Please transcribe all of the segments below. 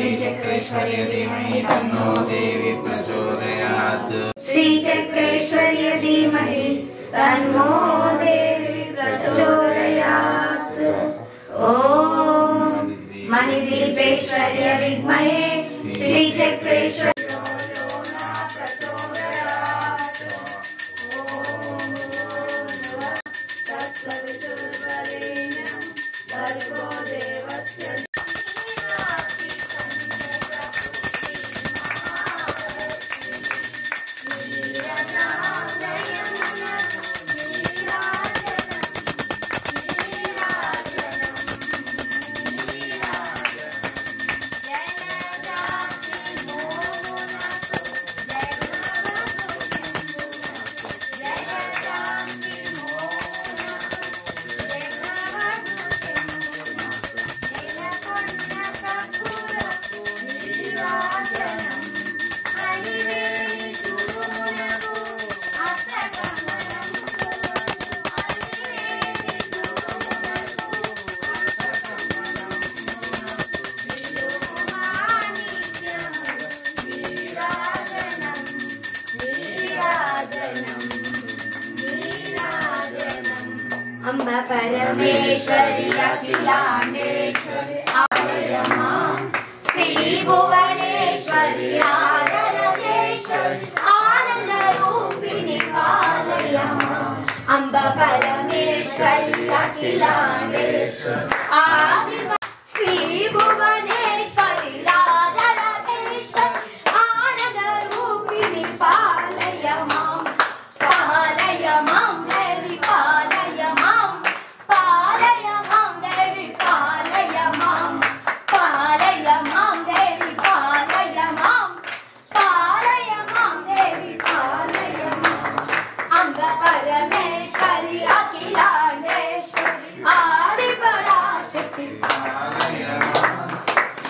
श्रीचक्रेश्वर्य धीमहि तन्नो देवी प्रचोदयात्। श्रीचक्रेश्वर्य धीमहि तन्नो देवी प्रचोदयात्। ओम मणिदीपेश्वर्य विद्महे श्रीचक्रेश्वर्य अम्ब परमेश्वरी अखिलांडेश्वरी आलय मां श्री भुवनेश्वरी राजराजेश्वरी आनंद रूपिणी आलय मां अम्ब परमेश्वरी अखिलांडेश्वरी आदि श्री भुवनेश्वरी राजराजेश्वरी आनंद रूपिणी पालय मां देवी पालय मां पालय मां देवी पालय मां पालय मां देवी पालय मां पालय मां देवी पालय मां अम्ब परमेश्वरी अखिलांडेश्वरी आदि पराशक्ति पालय मां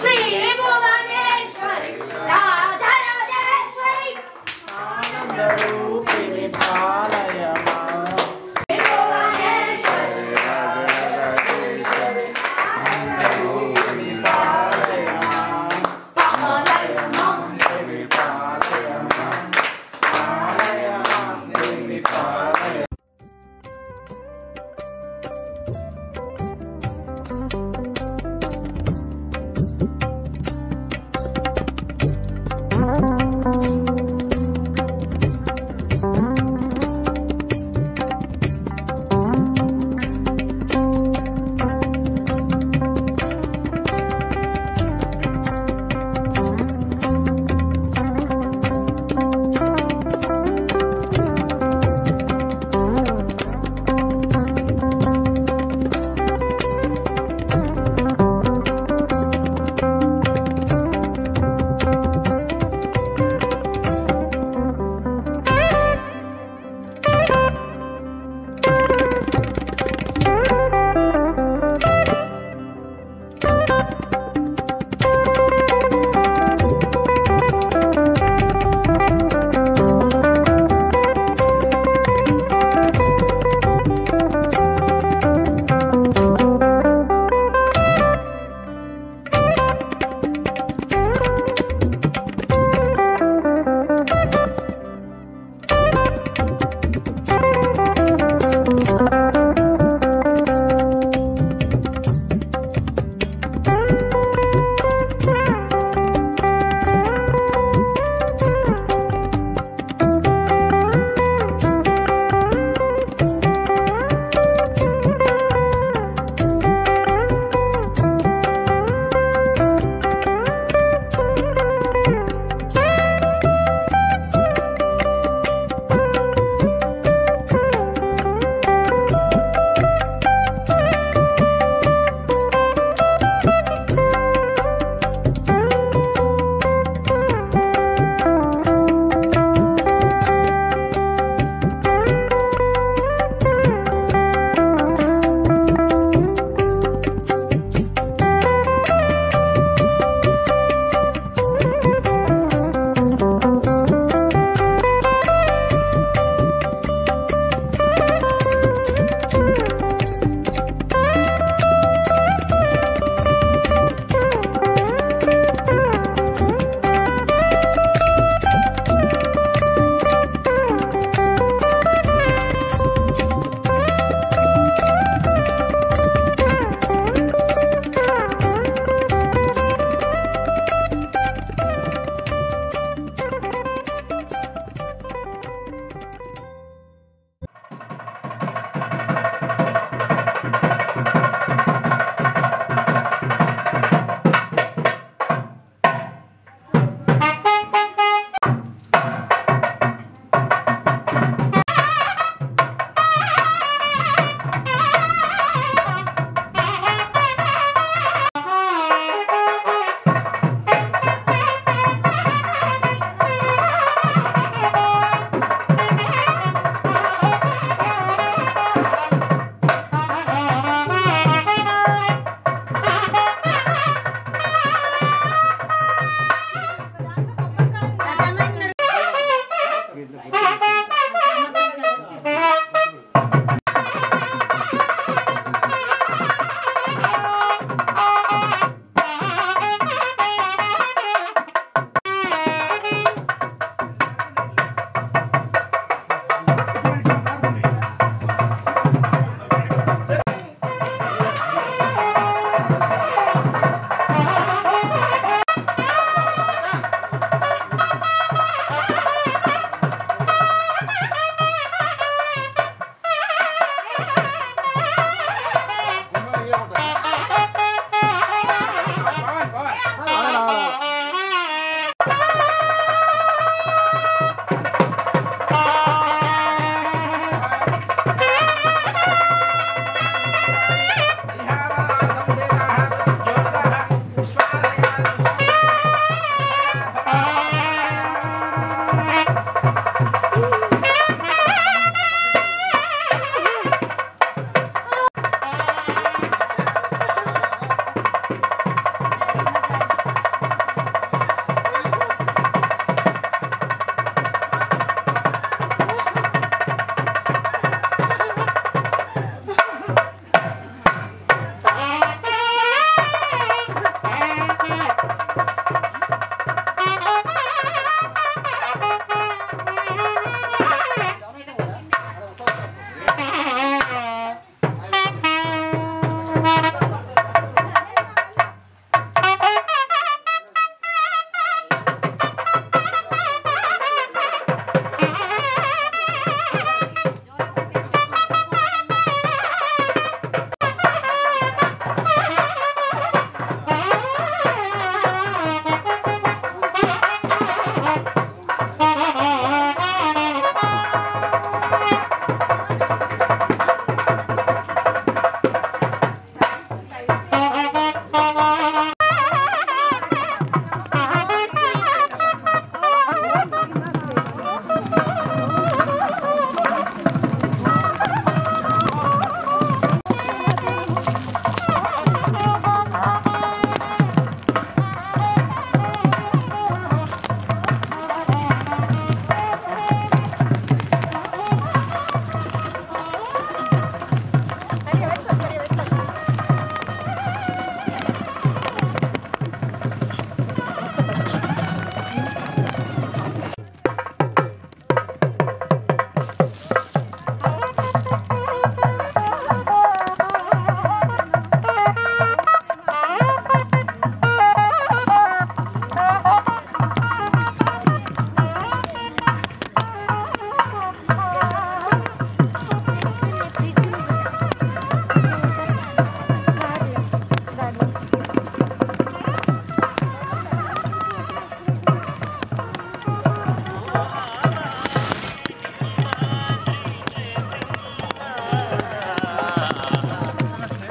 श्री भुवनेश्वरी राजराजेश्वरी आनंद रूपिणी पालय मां भुवनेश्वरी राजराजेश्वरी आनंद रूपिणी पालय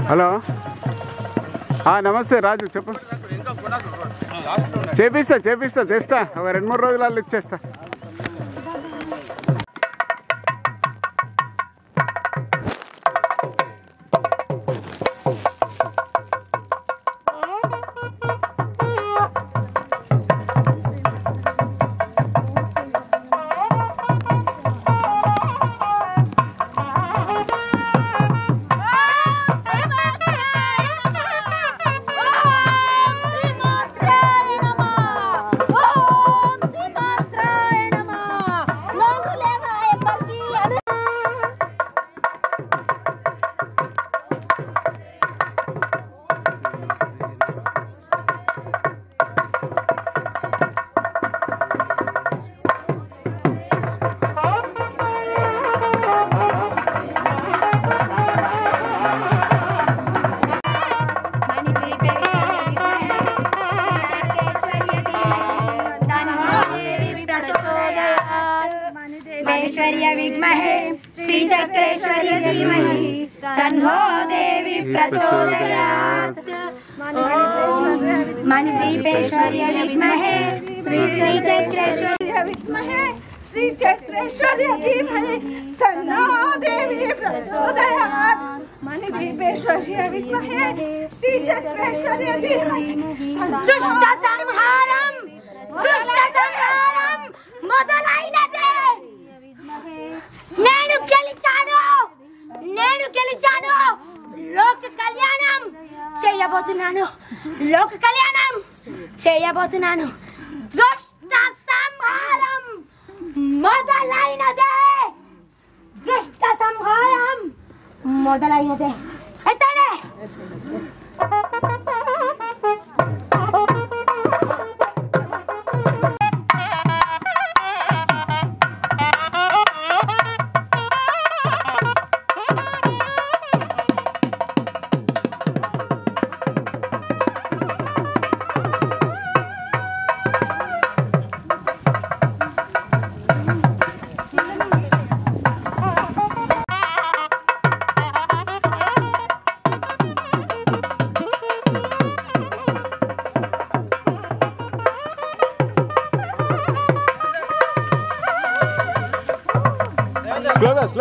హలో నమస్తే రాజు చెప్పు. చేపిస్తా తెస్తా, ఒక 2-3 రోజులలో ఇచ్చేస్తా. मणिदेवी विद्महे श्रीचक्रेश्वर्य धीमहि तन्नो देवी प्रचोदयात्। मणिदीपेश्वर्य विद्महे श्रीचक्रेश्वर्य विद्महे श्रीचक्रेश्वर्य धीमहि तन्नो देवी प्रचोदयात्। मणिदीपेश्वर्य विद्महे श्रीचक्रेश्वर्य धीमहि दुष्ट संहारं మొదలైనదే. నేను గెలిచాను. లోక కళ్యాణం చేయబోతున్నాను. దుష్ట సంహారం మొదలైనదే. ఎత్తనే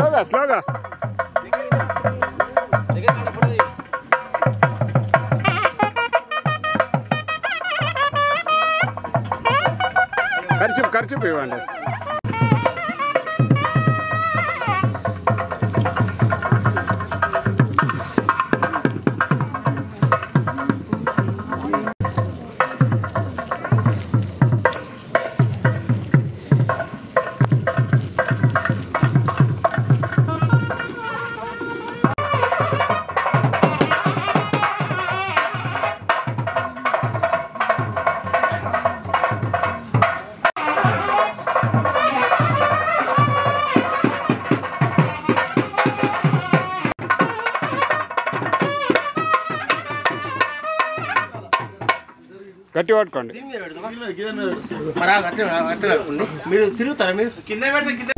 స్లోగా ఖర్చు ఇవ్వండి. గట్టి పట్టుకోండి. మీరు తిరుగుతారా? మీరు కింద పెడితే కింద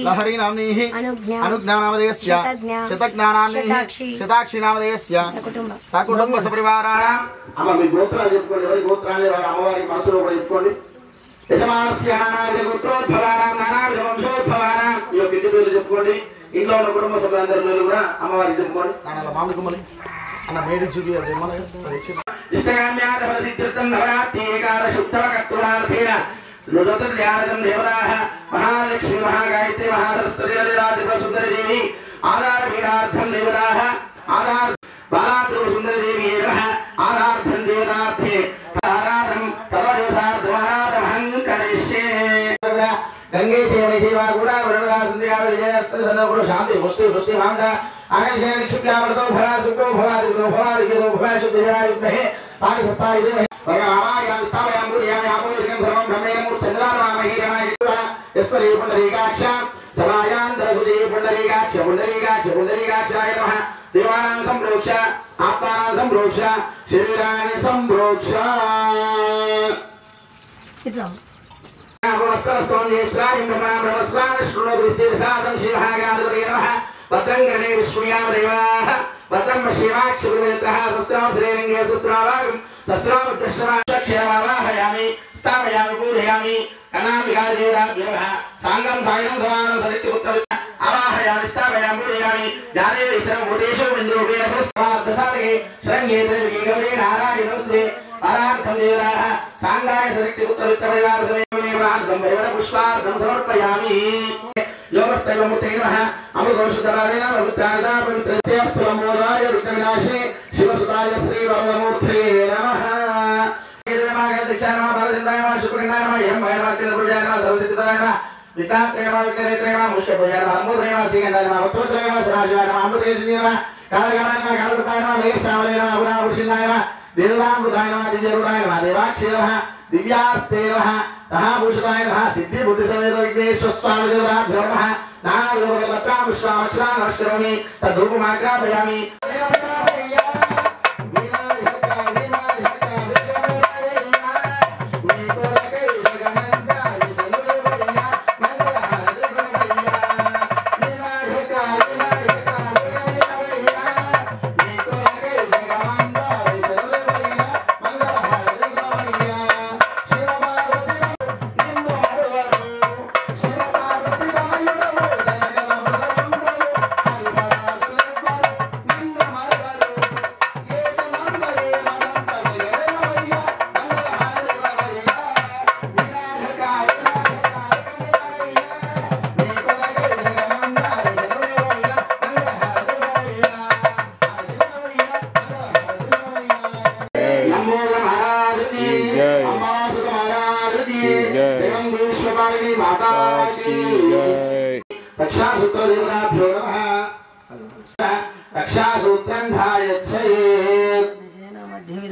लहरी नाम्नीः अनुज्ञानामधेयस्य शतज्ञानाम्नीः शताक्षी नामधेयस्य सकुटुंब सपरिवाराणाम् अम्म మీ గోత్రాలు చెప్పుకోండి. ఎవరి గోత్రాలు వారి అమ్మవారి మనసులో కూడా చెప్పుకోండి. యజమానస్య నానావిధ గోత్రోద్భవానాం నానావిధ వంశోద్భవానాం ఈ యొక్క ఇంటి పేర్లు చెప్పుకోండి. ఇంట్లో ఉన్న కుటుంబ సభ్యులందరి పేర్లు కూడా అమ్మవారికి చెప్పుకోండి. నాన్న మామిడి కుమ్మలి అన్న మేడి చూపి అది ఇష్టగామ్యాద ఫలసిద్ధిర్థం నవరాత్రి ఏకాదశ ఉత్తమ కర్తృనాథేన జ్యోతిర్ధ్యానదం దేవతాః महालक्ष्मी महागायत्री महासरस्वती ललिता त्रिपुर सुंदरी देवी आधार पीठार्थम देवताः आधार बाला त्रिपुर सुंदरी देवी एवः आधार्थम देवतार्थे आधारम तदवसार्थमानार्थमहं करिष्ये गंगे चेवि जीवा गुड़ा वरुणदा सुंदरिया विजयस्त सन्नपुर शांति मुष्टि मुष्टि भांगा आकाशे निक्षुप्यामृतो भरा सुको भवा दिगो भवा दिगो भवा शुद्धयायुष्महे पानि सत्ताय देवहे परमायाम स्थापयाम बुद्धियाम आपोदिकं सर्वं ब्रह्मेण मूर्छन्द्रामामहि गणायित्वा यस्परे पुंडरीकाक्ष समायान्तरसुदे पुंडरीकाक्ष पुंडरीकाक्ष पुंडरीकाक्षाय नमः देवानां संप्रोक्ष आत्मानां संप्रोक्ष शरीराणि संप्रोक्ष भद्रं कर्णे विष्णुयाम देवाः भद्रं शिवाक्षुर्वेत्रः शस्त्रां श्रीरङ्गे शस्त्रावागं शस्त्रावृत्रश्रवाक्षरमावाहयामि स्थापयामि पूजयामि कनाम्बिका देवताभ्यो नमः साङ्गं सायं समानं सरित्पुत्र आवाहयामि स्थापयामि पूजयामि ज्ञानेन सर्वभूतेषु बिन्दुरूपेण संस्कृतार्थसाधके शरण्ये त्रिविगे गौरी नारायणस्ते अनार्थं देवताः साङ्गाय सरित्पुत्र वित्तपरिवार समेतमेवार्थं वैवद पुष्पार्थं समर्पयामि योगस्तैव मूर्तये नमः अमृतोषधराणेन पवित्राणिता पवित्रस्यस्तुलमोदाय रुद्रविनाशिने शिवसुताय श्रीवरदमूर्तये नमः दिव्यास्ते नमः महाभूषिताय नमः सिद्धि बुद्धि समेत विघ्नेश्वर स्वामी देवताभ्यो नमः नानाविध पत्रां पुष्पामक्षरां नमस्करोमि तद्धूपमाग्रापयामि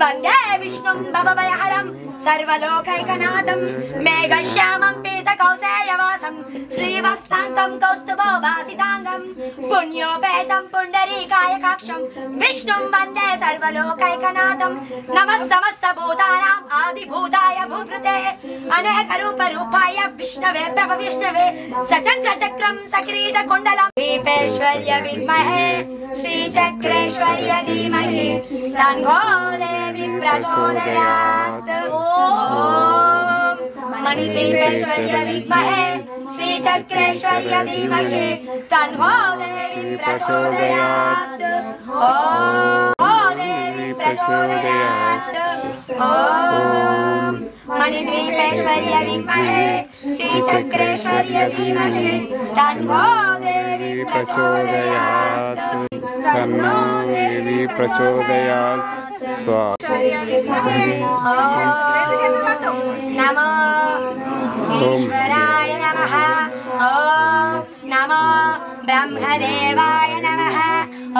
वन्दे विष्णुं भवभयहरं सर्वलोकैकनाथं मेघश्यामं पीतकौसेयवासं श्रीवत्सान्तं कौस्तुभोभासिताङ्गं पुण्योपेतं पुण्डरीकायकाक्षं विष्णुं वन्दे सर्वलोकैकनाथं नमः समस्तभूतानाम् आदिभूताय भूकृते अनेकरूपरूपाय विष्णवे प्रभविष्णवे सचन्द्रचक्रं सकिरीटकुण्डलं दीपेश्वर्य विद्महे श्रीचक्रेश्वर्य धीमहि तन्नो देवी प्रचोदयात्। मणिदीपेश्वर्य विद्महे श्रीचक्रेश्वर्य धीमहि तन्नो देवी प्रचोदयात्। देवी प्रचोदयात्। मणिदीपेश्वर्य विद्महे श्रीचक्रेश्वर्य धीमहि तन्नो देवी प्रचोदयात्। तन्नो देवी प्रचोदयात्। नमो ईश्वराय नमः। ॐ नमो ब्रह्मदेवाय नमः।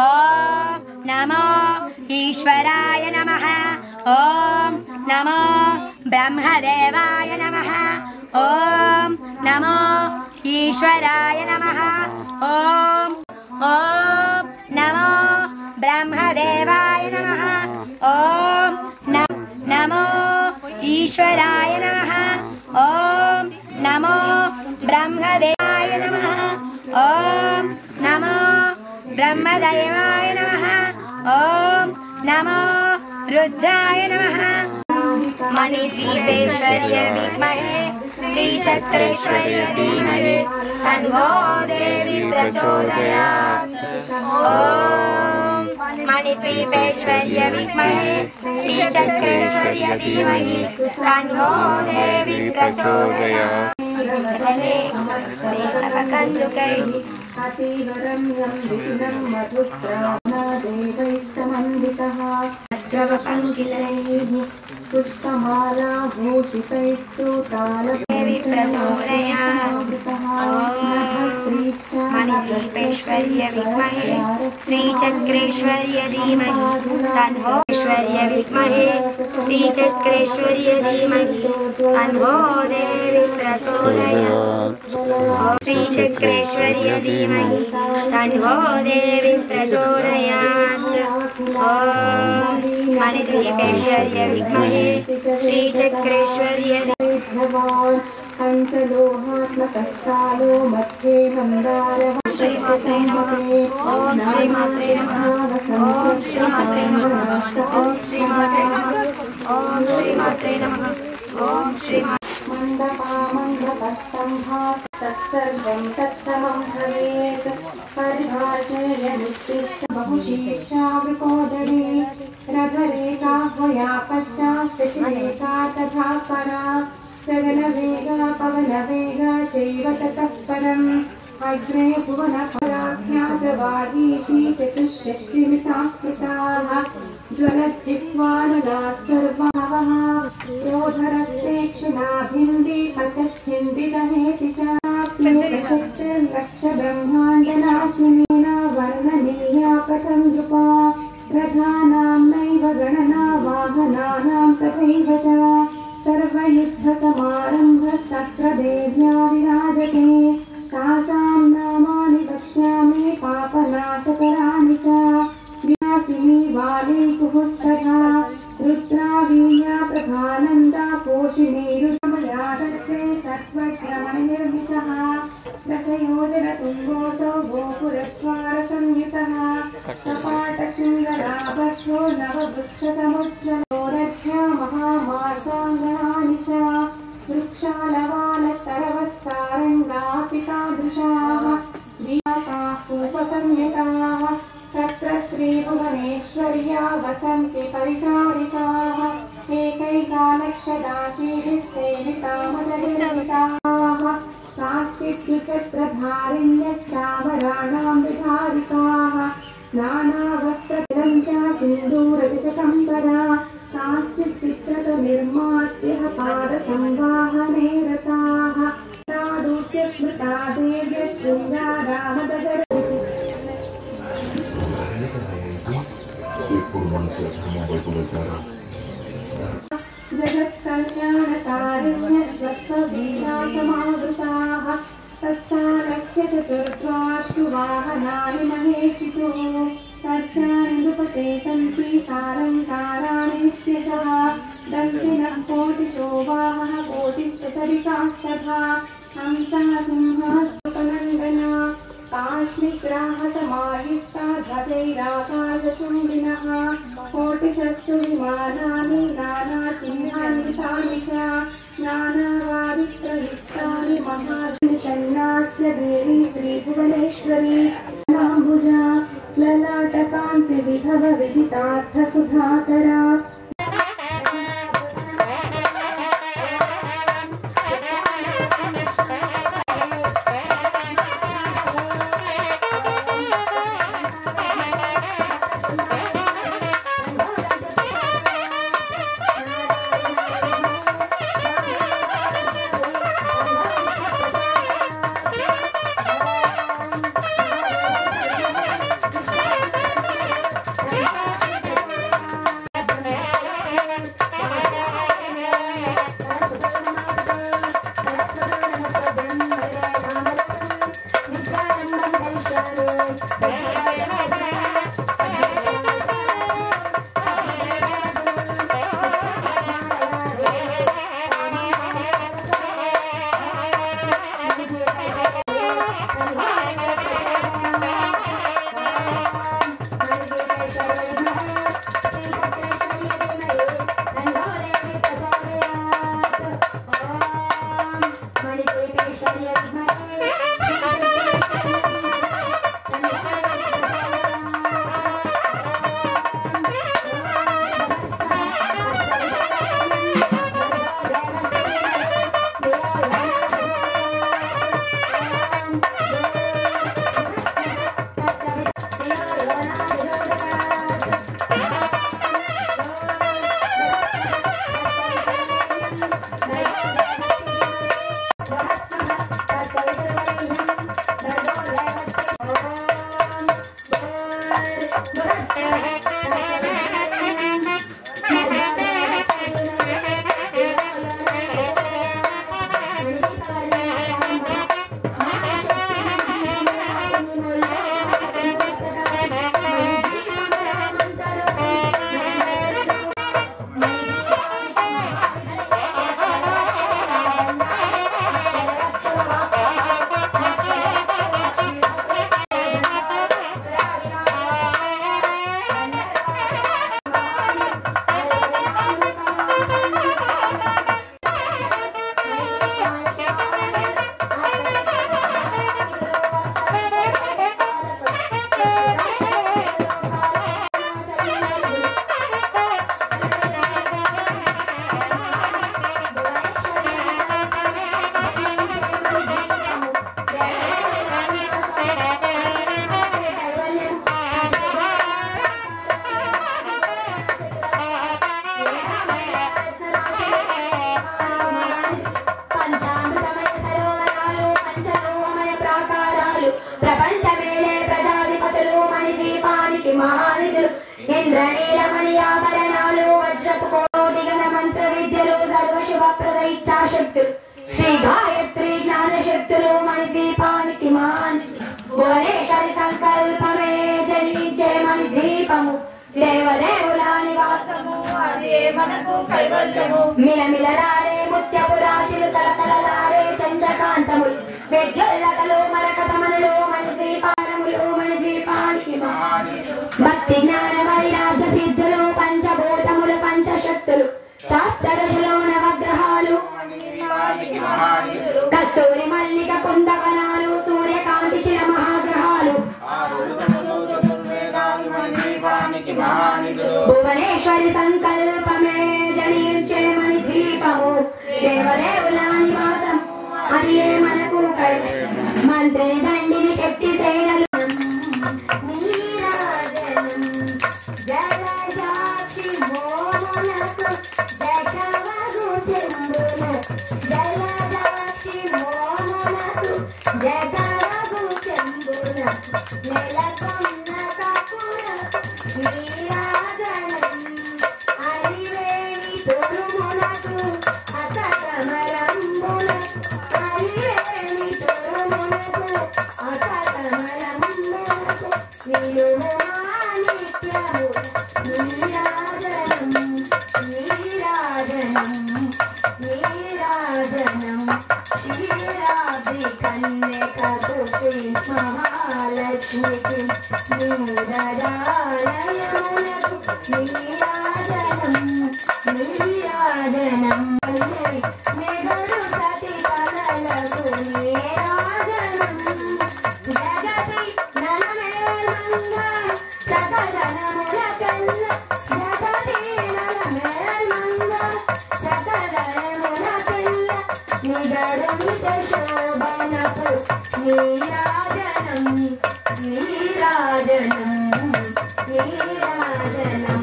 ॐ नमो ईश्वराय नमः। ॐ नमो ब्रह्मदेवाय नमः। ॐ नमो ईश्वराय नमः। ॐ नमो ब्रह्मदेवाय नमः। ॐ नमो ईश्वराय नमः। ॐ नमो ब्रह्मदेवाय नमः। ॐ नमो ब्रह्मदेवाय नमः। ॐ नमो रुद्राय नमः। मणिदीपेश्वर्य विद्महे श्रीचक्रेश्वर्य धीमहि तन्नो देवी प्रचोदयात्। मणिदीपेश्वर्य विद्महे श्रीचक्रेश्वर्य धीमहि तन्नो देवी प्रचोदयात्। अतिवरम्यं विघ्नं मधुप्राणादेवैस्तमन्वितः द्रवपङ्किलैः पुष्पमाला भूषितैस्तुतालदेवी प्रचोदयात्। मणिदीपेश्वर्य विद्महे श्रीचक्रेश्वर्य धीमहि तन्नो ऐश्वर्य विद्महे श्रीचक्रेश्वर्य धीमहि तन्नो देवी प्रचोदयात्। श्रीचक्रेश्वर्य धीमहि तन्नो देवी प्रचोदयात्। मणिदीपेश्वर्य विद्महे श्रीचक्रेश्वर्य पञ्चलोहात्मकस्तालो मध्ये मन्दारः श्रीमात्रे नमः। ॐ श्रीमात्रे नमः। ॐ श्रीमात्रे नमः। ॐ श्रीमात्रे नमः। ॐ श्रीमात्रे नमः। ॐ श्रीमात्रे मण्डपामण्डपस्तम्भात् तत्सर्वं तत्समं भवेत् परिभाषेयमुत्तिष्ठ बहुशीर्षावृकोदरे रथरेखाह्वया पश्चात् शशिरेखा तथा परा गगनवेगा पवनवेगा चैव ततः परम् अग्रे भुवनपराख्यातवागीशी चतुष्षष्टिमिताः कृताः ज्वलज्जिह्वानगाः सर्वावः क्रोधरक्तेक्षुणाभिन्दीपतच्छिन्दिदहेति च प्लुतशक्तिर्लक्षब्रह्माण्डनाशिनेन वर्णनीया कथं नृपा रथानां नैव गणना वाहनानां तथैव च सर्वयुद्धसमारम्भस्तत्र देव्या विराजते तासां नामानि वक्ष्यामि पापनाशकराणि च विनाशिनी वालीकुहुस्तथा रुद्रावीया प्रभानन्दा पोषिणी रुद्रमयादत्ते सत्त्वक्रमणनिर्मितः दशयोजनतुङ्गोऽसौ गोपुरस्वारसंयुतः कपाटशृङ्गलाभस्यो नववृक्षसमुज्ज्वलो रथ्या महामार्गाङ्गानि च वृक्षालवालस्तरवस्तारङ्गापितादृशाः व्यासाः पूपसंयुताः तत्र श्रीभुवनेश्वर्या वसन्ति परिचारिकाः एकैकालक्षदाशीभिस्सेवितामलनिर्मिताः साक्षिद्युचक्रधारिण्यश्चामराणां विधारिकाः नानावस्त्रं च सिन्दूरदिशकम्बरा काश्चित् चित्रकनिर्मात्यः पादसंवाहने रताः तादृश्य स्मृता देव्य शृङ्गारामदगर ఇప్పుడు మనకు వైపు వచ్చారు समावृताः तत्सारस्य चतुर्द्वार्ष्वाहनानि महेक्षितो तस्यानुपते सन्ति सालङ्काराणित्यशः दन्तिनः कोटिशोभाः कोटिश्चरिकास्तथा हंसः सिंहस्तुपनन्दना काश्मिग्राहसमायुक्ता ध्वजैराकाशचूडिनः कोटिशस्तु विमानानि नानाचिह्नान्वितानि च नानावादिप्रयुक्तानि महाशन्नास्य देवी श्रीभुवनेश्वरी नाम्बुजा ललाटकान्ति विभव विदितार्थसुधाकरा श्री गायत्री ज्ञान शक्तुलो मणिदीपानिकी भुवनेश्वरी संकल्पमे जनिंचे मणिदीपము దేవదేవుల నివాసము అదే మనకు కైవల్యము మిలమిలలాడే ముత్యపు రాశులు తలతలలాడే చంద్రకాంతములు విద్యుల్లకలు మరకతమనులు మణిదీపానములు మణిదీపానికి భక్తి జ్ఞాన వైరాగ్య సిద్ధులు పంచభూతములు పంచశక్తులు సప్తఋషులు నవగ్రహాలు కస్తూరి మల్లిక కుందవనాలు సూర్యకాంతి శిల మహాగ్రహాలు భువనేశ్వరి సంకల్పమే జనించే మణిదీపము దేవదేవుల నివాసం అదే మనకు మంత్రిని దండిని శక్తి సేనలు అరివేణి తొడుములకు అసకమలంబులకు క్షీరాబ్ది కన్యకపుత్రి మహాలక్ష్మికి నీరాజనములకు నీరాజనం నెగడు సతి కళలకు నీరాజనం జగతి ననమేల్మంగ సకలనములకల్ల జగతి ననమేల్మంగ సకలనములకల్ల నిగడు మిత శోభనపు నీరాజనం నీరాజనం నీరాజనం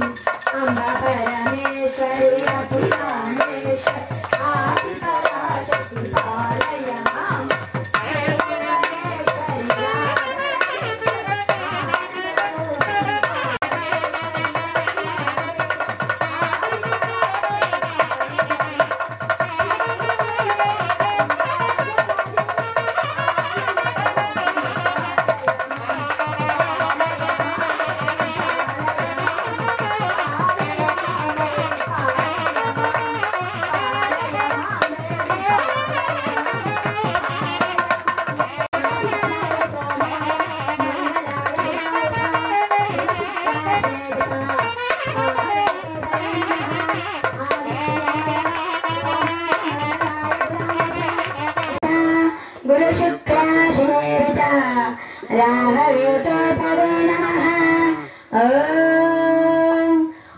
అంబ పరమేశ్వరి అభిరామేశ్వర ఆది పరాశక్తి పాలయమాం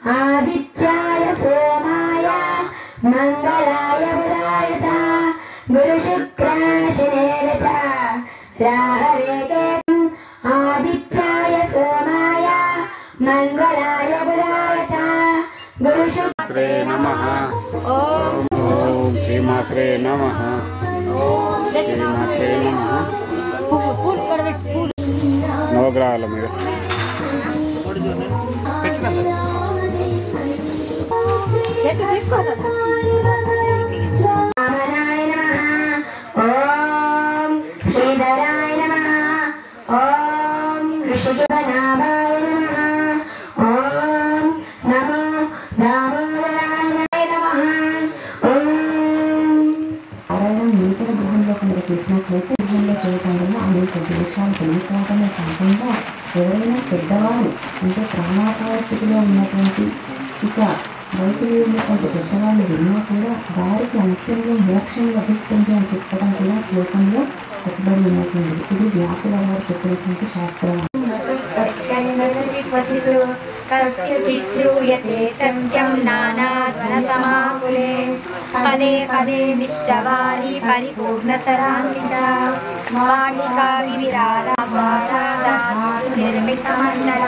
आदित्याय सोमाय मंगलाय बुधाय च गुरुशुक्राशनेय च राहवे केतुम् आदित्याय सोमाय मंगलाय बुधाय च गुरुशुक्रे नमः। ओम श्रीमात्रे नमः। ओम श्रीमात्रे नमः। नवग्रहाల మీద रामाय नमः। ओम श्रीधराय नमः। ओम ऋषिगणाय नमः। ओम नमो दामोदराय नमः। ओम నూతన గృహంలో కనుక చేసినట్లయితే గృహంలో చేయటం వల్ల అనేక దోషాలు తొలగిపోవటమే కాకుండా ఎవరైనా పెద్దవారు అంటే ప్రాణాపాయ స్థితిలో ఉన్నటువంటి ఇక వయసు ఉన్నటువంటి పెద్దవాళ్ళు విన్నా కూడా వారికి అంత్యంలో మోక్షం లభిస్తుంది అని చెప్పడం కూడా శ్లోకంలో చెప్పబడి ఉన్నటువంటి ఇది వ్యాసుల వారు చెప్పినటువంటి శాస్త్రం. పదే పదే నిశ్చవారి పరిపూర్ణ సరాసి మాళికా నిర్మిత మండల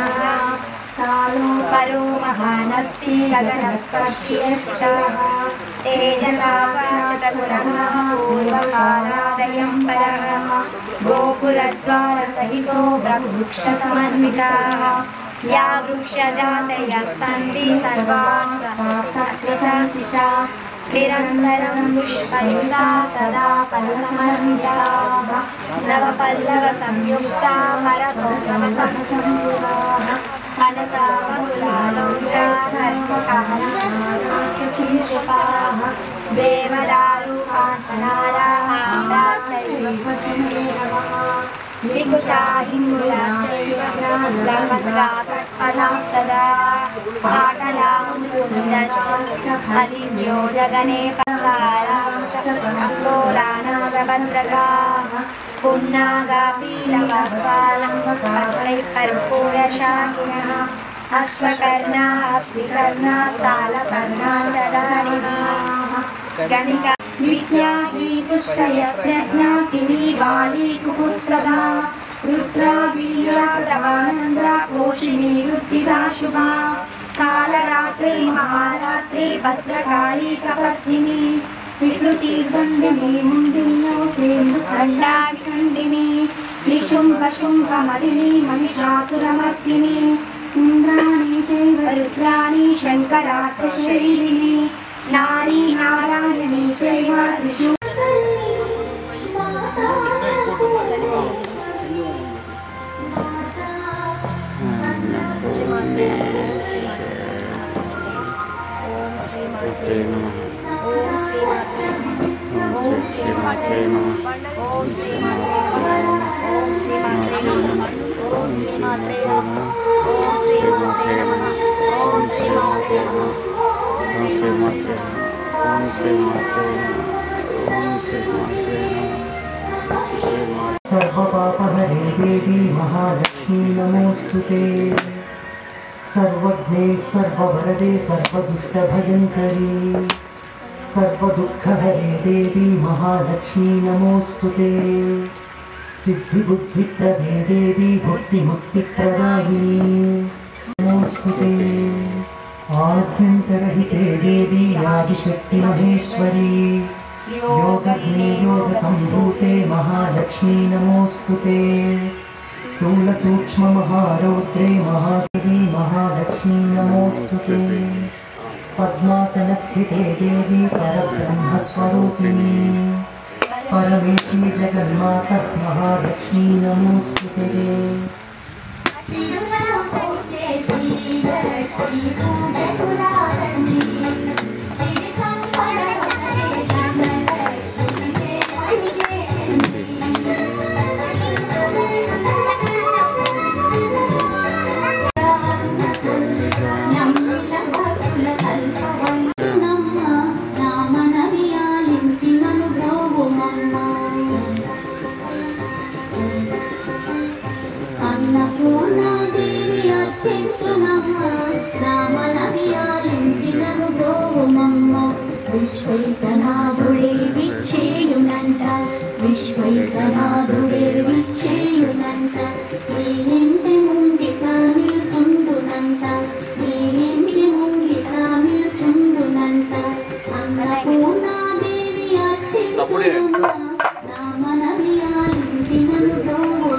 పరో మహానస్తి గగనస్పర్శియచితః తేజసాదయం పరః గోపురద్వార సహితో వృక్ష సమన్వితః या वृक्षजातयः सन्ति सर्वान् सत्त्वचान्ति च निरन्तरं पुष्पयुता सदा फलसमन्विताः नवपल्लवसंयुक्ता परसौरभसमचम्बुराः मनसा कल्पकाशीर्षपाः देवदारुकाञ्चनाराः सदा पाटलामुद्यो जगने पल्लाराभद्रगाः पुन्नागापीलवस्वालम्बकर्पूरशाकिनः अश्वकर्णा अस्विकर्णा स्थालकर्णा चदारिणाः गणिका विद्याहि पुष्टयस्य ज्ञातिनि बाली कुपुस्रदा रुद्रा वीरा प्रवानन्द्रा पोषिणी रुद्धिदा शुभा कालरात्रि महारात्रि भद्रकाली कपत्निनी विकृतिर्बन्धिनी मुण्डिन्यो खण्डाखण्डिनी निशुम्भशुम्भमदिनी महिषासुरमर्दिनी इन्द्राणी चैव रुद्राणी शङ्करार्थशैलिनी नारी नारायणी चैव त्रिषु श्रीमात्रे నమః ఓం శ్రీ మాత్రే నమః ఓం శ్రీ మాత్రే నమః ఓం శ్రీ మాత్రే నమః ఓం శ్రీ మాత్రే నమః ఓం శ్రీ మాత్రే నమః ఓం శ్రీ మాత్రే ఓం శ్రీ మాత్రే ఓం శ్రీ మాత్రే सर्वपापहरे देवी महालक्ष्मी नमोस्तुते सर्वज्ञे सर्ववरदे सर्वदुष्टभयङ्करी सर्वदुःखहरे देवी महालक्ष्मी नमोस्तुते सिद्धिबुद्धिप्रदे देवी भुक्तिमुक्तिप्रदायिनी नमोस्तुते आद्यन्तरहिते देवी आदिशक्तिमहेश्वरी योगग्ने योगसम्भूते महालक्ष्मी नमोस्तुते स्थूलसूक्ष्ममहारौद्रे महादेवी महालक्ष्मी नमोस्तुते पद्मासनस्थिते देवी परब्रह्मस्वरूपिणी परमेशी जगन्माता महालक्ष्मी नमोस्तुते విశ్వైకనాథుడే విచ్చేయునంట విశ్వైకనాథుడే విచ్చేయునంట నీరింటి ముంగిట నిల్చుండునంట నీరింటి ముంగిట నిల్చుండునంట అన్నపూర్ణాదేవి అర్చించునమ్మ నా మనవి ఆలించినను గౌరవ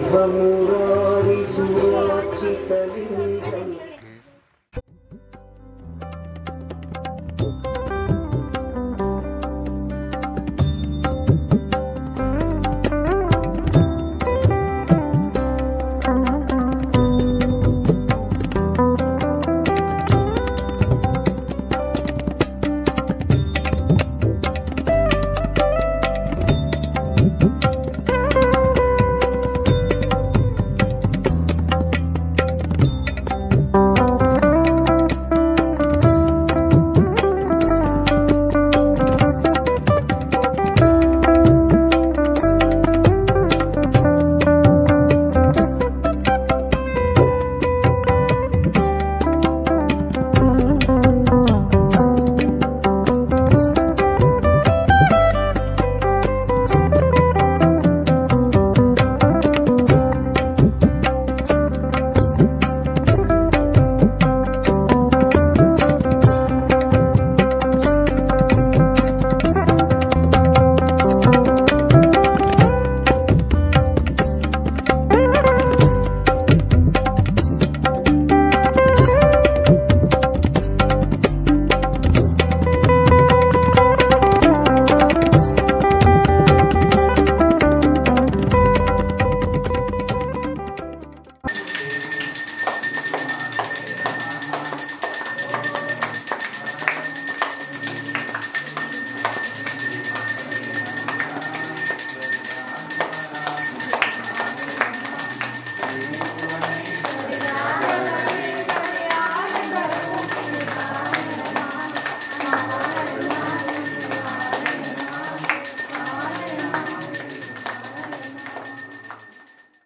ब्रह्ममुरारी सुराचितलिङ्गम्